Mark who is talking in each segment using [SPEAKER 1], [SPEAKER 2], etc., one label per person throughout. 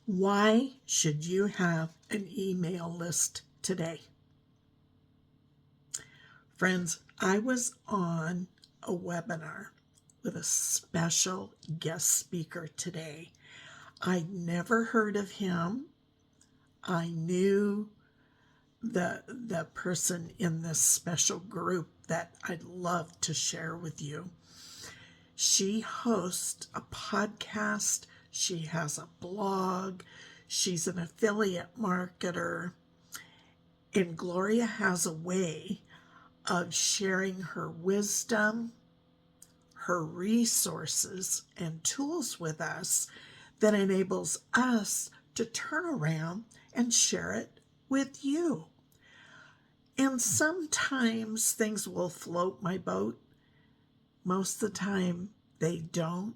[SPEAKER 1] Why should you have an email list today? Friends, I was on a webinar with a special guest speaker today. I'd never heard of him. I knew the person in this special group that I'd love to share with you. She hosts a podcast. She has a blog. She's an affiliate marketer. And Gloria has a way of sharing her wisdom, her resources, and tools with us that enables us to turn around and share it with you. And sometimes things will float my boat. Most of the time they don't.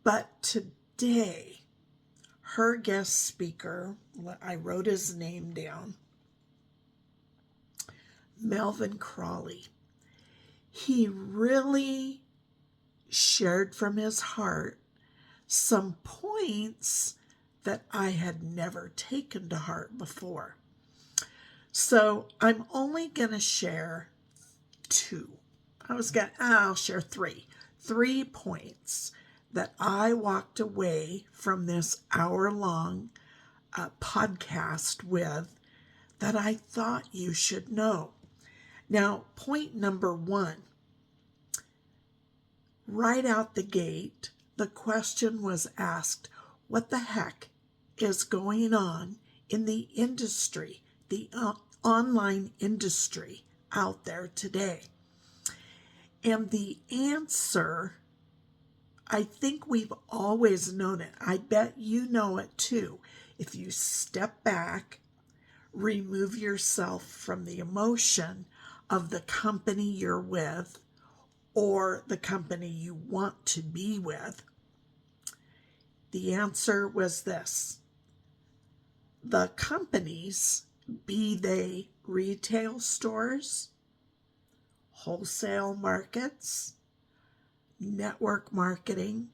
[SPEAKER 1] But today, her guest speaker, I wrote his name down, Melvin Crawley. He really shared from his heart some points that I had never taken to heart before. So I'm only going to share two. I'll share three. 3 points that I walked away from this hour-long podcast with that I thought you should know. Now, point number 1, right out the gate, the question was asked, what the heck is going on in the industry, the online industry out there today? And the answer, I think we've always known it. I bet you know it too. If you step back, remove yourself from the emotion of the company you're with or the company you want to be with, the answer was this. The companies, be they retail stores, wholesale markets, network marketing,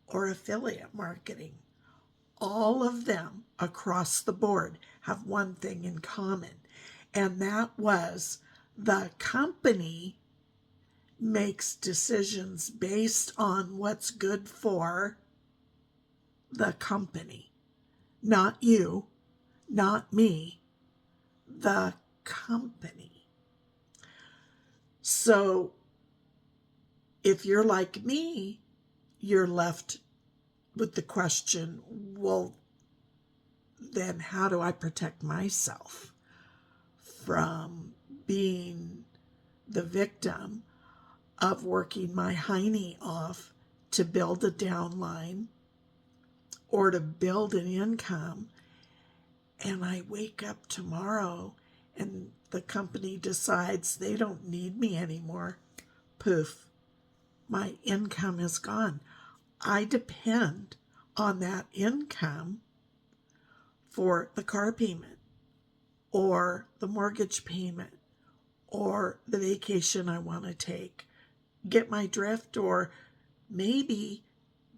[SPEAKER 1] or affiliate marketing, all of them across the board have one thing in common, and that was the company makes decisions based on what's good for the company. Not you, not me, the company. So if you're like me, you're left with the question, well, then how do I protect myself from being the victim of working my hiney off to build a downline or to build an income, and I wake up tomorrow and the company decides they don't need me anymore? Poof, my income is gone. I depend on that income for the car payment or the mortgage payment or the vacation I want to take. Get my drift? Or maybe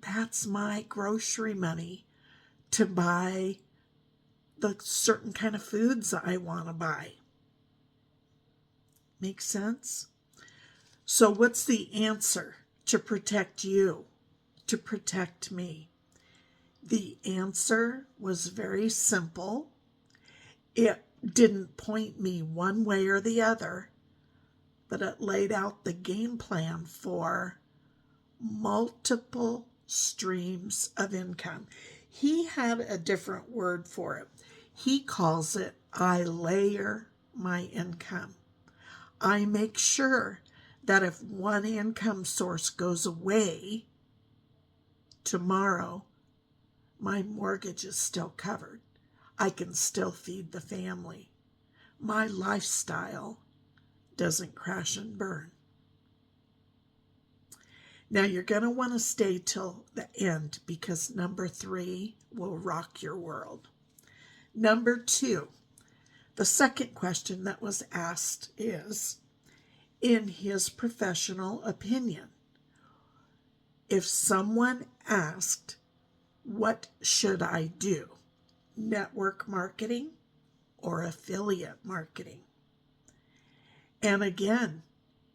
[SPEAKER 1] that's my grocery money to buy the certain kind of foods I want to buy. Make sense? So what's the answer to protect you, to protect me? The answer was very simple. It didn't point me one way or the other, but it laid out the game plan for multiple streams of income. He had a different word for it. He calls it, I layer my income. I make sure that if one income source goes away tomorrow, my mortgage is still covered. I can still feed the family. My lifestyle doesn't crash and burn. Now you're going to want to stay till the end because number 3 will rock your world. Number 2, the second question that was asked is, in his professional opinion, if someone asked, What should I do? Network marketing or affiliate marketing? And again,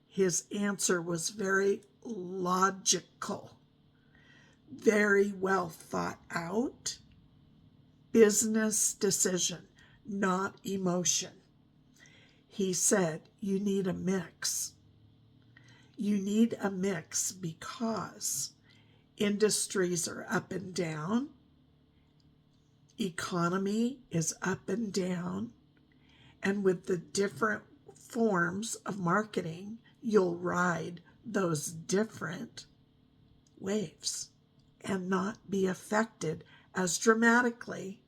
[SPEAKER 1] his answer was very logical, very well thought out, business decision, not emotion. He said, you need a mix. You need a mix because industries are up and down, economy is up and down, and with the different forms of marketing, you'll ride those different waves and not be affected as dramatically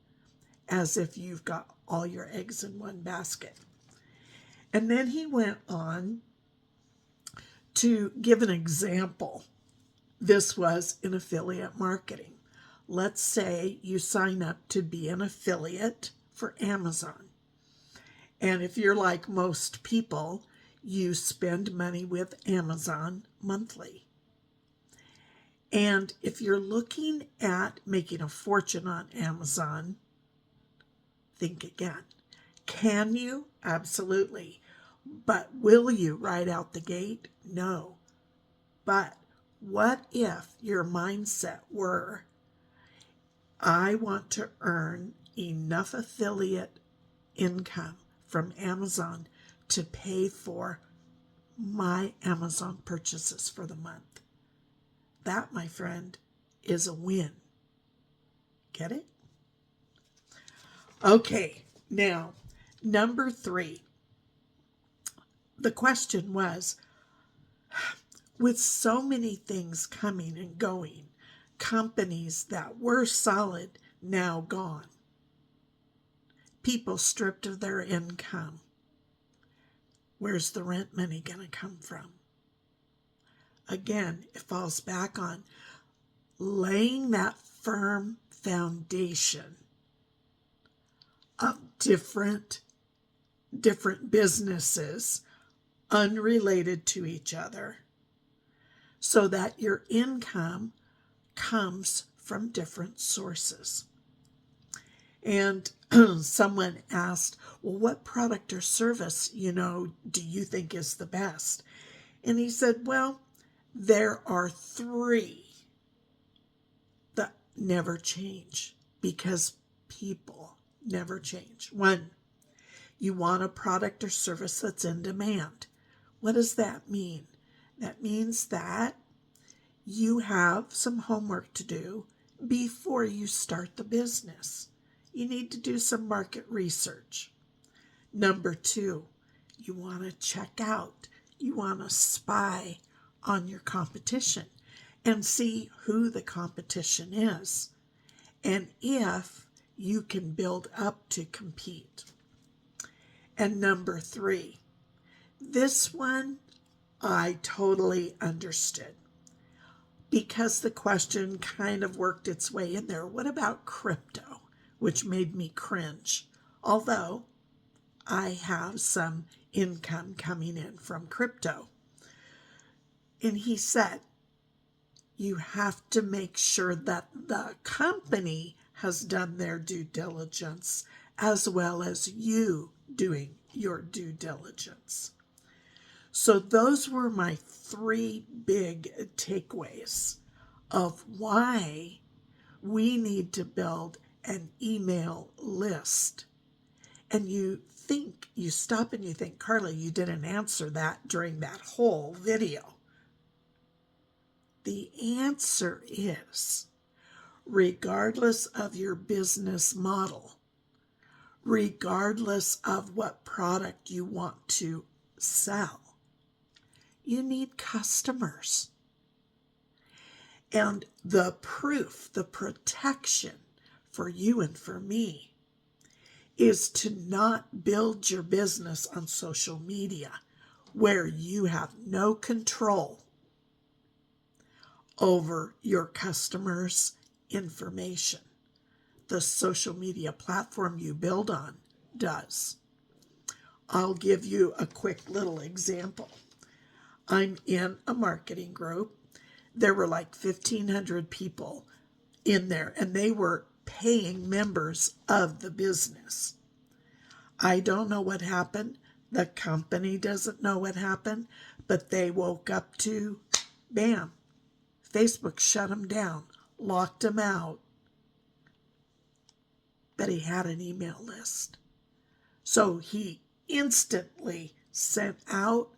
[SPEAKER 1] as if you've got all your eggs in one basket. And then he went on to give an example. This was in affiliate marketing. Let's say you sign up to be an affiliate for Amazon. And if you're like most people, you spend money with Amazon monthly. And if you're looking at making a fortune on Amazon, think again. Can you? Absolutely. But will you right out the gate? No. But what if your mindset were, I want to earn enough affiliate income from Amazon to pay for my Amazon purchases for the month? That, my friend, is a win. Get it? Okay, now, number 3. The question was, with so many things coming and going, companies that were solid now gone, people stripped of their income, where's the rent money going to come from? Again, it falls back on laying that firm foundation of different businesses unrelated to each other so that your income comes from different sources. And someone asked, well, what product or service, do you think is the best? And he said, well, there are 3 that never change because people never change. 1, you want a product or service that's in demand. What does that mean? That means that you have some homework to do before you start the business. You need to do some market research. Number 2, you want to check out, you want to spy on your competition and see who the competition is and if you can build up to compete. And number 3, this one I totally understood because the question kind of worked its way in there. What about crypto? Which made me cringe, although I have some income coming in from crypto. And he said, you have to make sure that the company has done their due diligence as well as you doing your due diligence. So those were my 3 big takeaways of why we need to build an email list. And you stop and you think, Carla, you didn't answer that during that whole video. The answer is, regardless of your business model, regardless of what product you want to sell, you need customers. And the proof, the protection for you and for me is to not build your business on social media where you have no control over your customers' information. The social media platform you build on does. I'll give you a quick little example. I'm in a marketing group. There were like 1,500 people in there, and they were paying members of the business. I don't know what happened. The company doesn't know what happened, but they woke up to, bam, Facebook shut him down, locked him out. But he had an email list. So he instantly sent out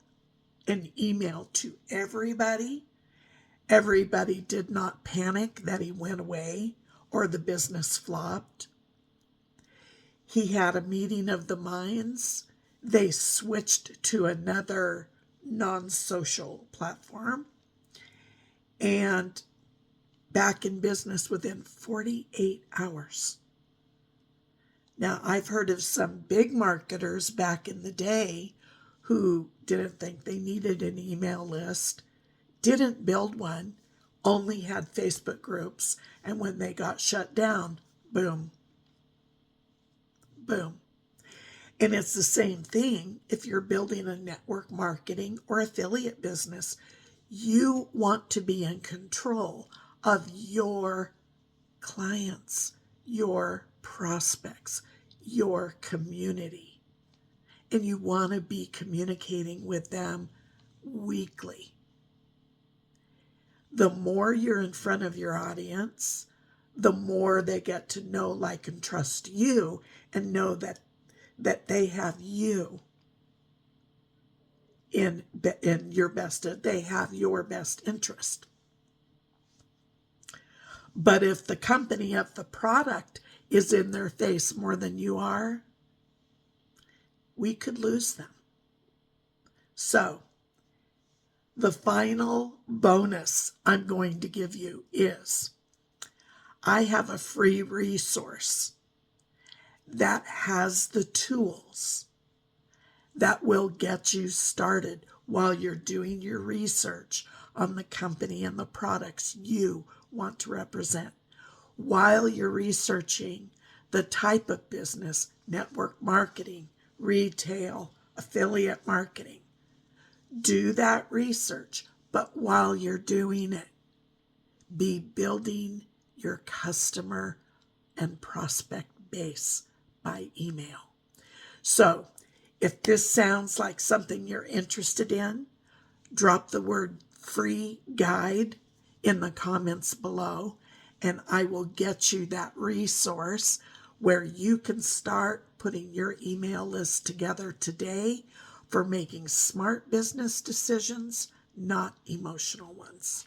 [SPEAKER 1] an email to everybody. Everybody did not panic that he went away or the business flopped. He had a meeting of the minds. They switched to another non-social platform and back in business within 48 hours. Now, I've heard of some big marketers back in the day who didn't think they needed an email list, didn't build one, only had Facebook groups, and when they got shut down, boom, boom. And it's the same thing if you're building a network marketing or affiliate business. You want to be in control of your clients, your prospects, your community. And you want to be communicating with them weekly. The more you're in front of your audience, the more they get to know, like, and trust you and know that they have you in your best, they have your best interest. But if the company of the product is in their face more than you are, we could lose them. So the final bonus I'm going to give you is I have a free resource that has the tools that will get you started while you're doing your research on the company and the products you want to represent. While you're researching the type of business, network marketing, retail, affiliate marketing, do that research. But while you're doing it, be building your customer and prospect base by email. So if this sounds like something you're interested in, drop the word free guide in the comments below, and I will get you that resource where you can start putting your email list together today for making smart business decisions, not emotional ones.